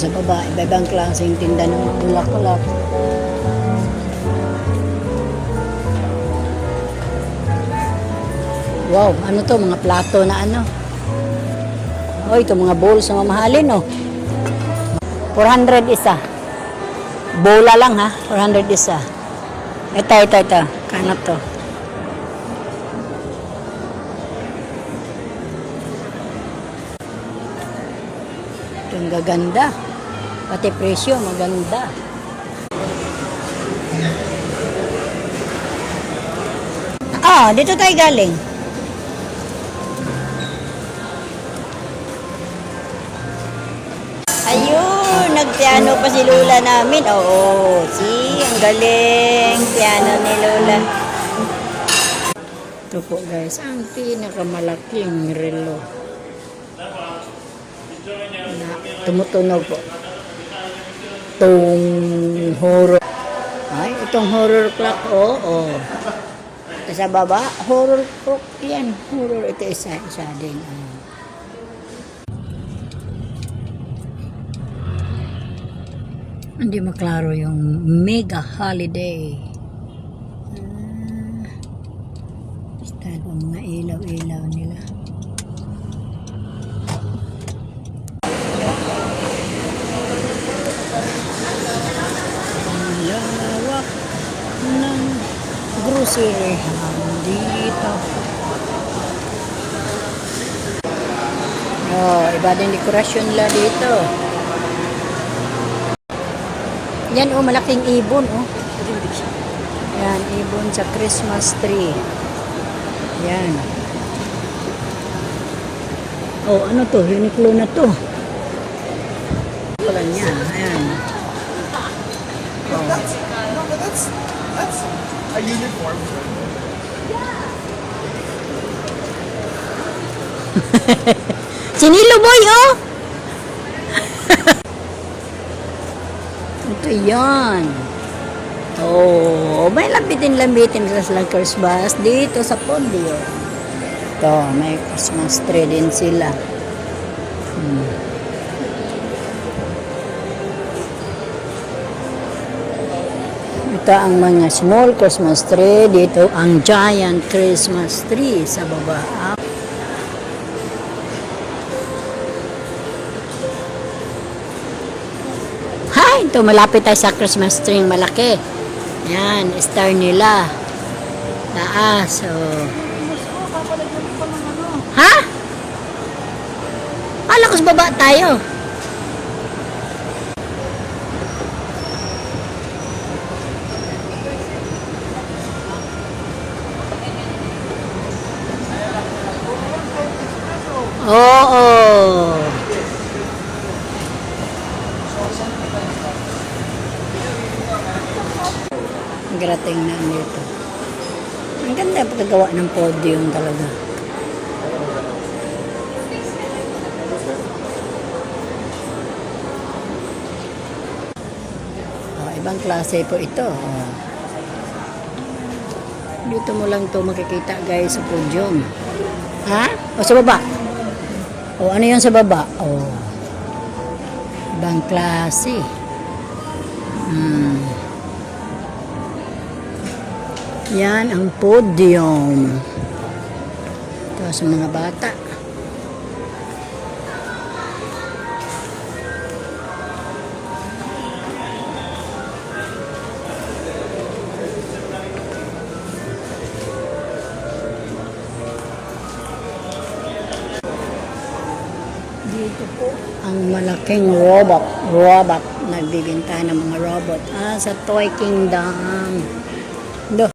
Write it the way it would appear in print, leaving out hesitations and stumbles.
Sa baba, iba-ibang klaseng tinda ng bulaklak. Wow, ano to? Mga plato na ano? Oh, ito mga bowls na mamahalin, oh. 400 isa. Bola lang, ha? 400 isa. Ito. Kano to? Ito ang gaganda. Pati presyo, maganda. Ah, dito tayo galing. Ayun, nagpiano pa si Lola namin. Oo, see, ang galing. Piano ni Lola. Ito po guys, ang pinakamalaking relo. Na tumutunog po. Itong horror. Ay, itong horror clock, oo. Sa baba, horror clock yan. Horror, ito isa din. Hindi maklaro yung mega holiday. Basta ang mga ilaw-ilaw nila. Ang lawak ng grocery dito. Oh, iba din dekorasyon nila dito. Yan, oh, malaking ibon, oh. Yan, ibon sa Christmas tree. Yan. Oh, ano to? Uniqlo na to. Wala niya. Ayan. Oh. That's a uniform. Sinilo boy, oh! Ito yan. Oh, may lambitin sa Slackers Bus dito sa Pondio. Ito, may Christmas tree din sila. Ito ang mga small Christmas tree. Dito ang giant Christmas tree sa baba. Ito, malapit tayo sa Christmas tree malaki. Yan, star nila. Taas, oh. Ha? Kala ko sa baba tayo. Oo. Grating na dito. Ang ganda pagkagawa ng podium talaga. Oh, ibang klase po ito. Oh. Dito mo lang to makikita guys sa podium. Ha? O sa baba? O ano yun sa baba? O ibang klase. Yan ang podium. Ito sa mga bata. Dito po ang malaking robot. Nagbibinta ng mga robot. Sa Toy Kingdom.